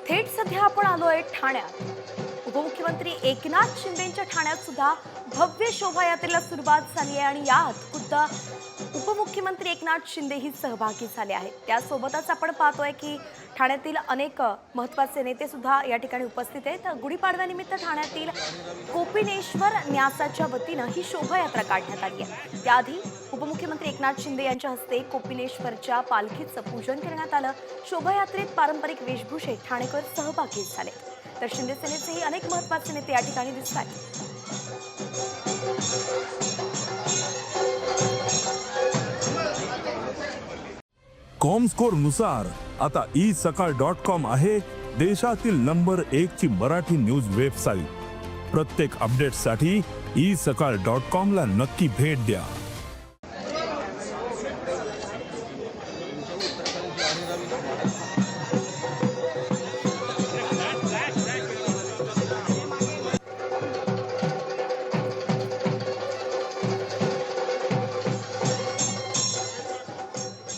थेट सध्या आपण आलोय ठाण्यात. उपमुख्यमंत्री एकनाथ शिंदेंच्या ठाण्यात सुद्धा भव्य शोभायात्रेला सुरुवात झाली आहे आणि यात खुद्द उपमुख्यमंत्री एकनाथ शिंदेही सहभागी झाले आहेत. त्यासोबतच आपण पाहतोय की ठाण्यातील अनेक महत्त्वाचे नेते सुद्धा या ठिकाणी उपस्थित आहेत. गुढीपाडव्यानिमित्त ठाण्यातील कोपिनेश्वर न्यासाच्या वतीनं ही शोभायात्रा काढण्यात आली आहे. त्याआधी उपमुख्यमंत्री एकनाथ शिंदे यांच्या हस्ते कोपिनेश्वरच्या पालखीचं पूजन करण्यात आलं. शोभायात्रेत पारंपरिक वेशभूषेत ठाणेकर सहभागी झाले. तर शिंदे सेनेचेही अनेक महत्त्वाचे नेते या ठिकाणी दिसत आहेत. कॉमस्कोर नुसार आता isakal.com आहे देशातील नंबर 1 ची मराठी न्यूज वेबसाईट. प्रत्येक अपडेटसाठी isakal.com ला नक्की भेट द्या.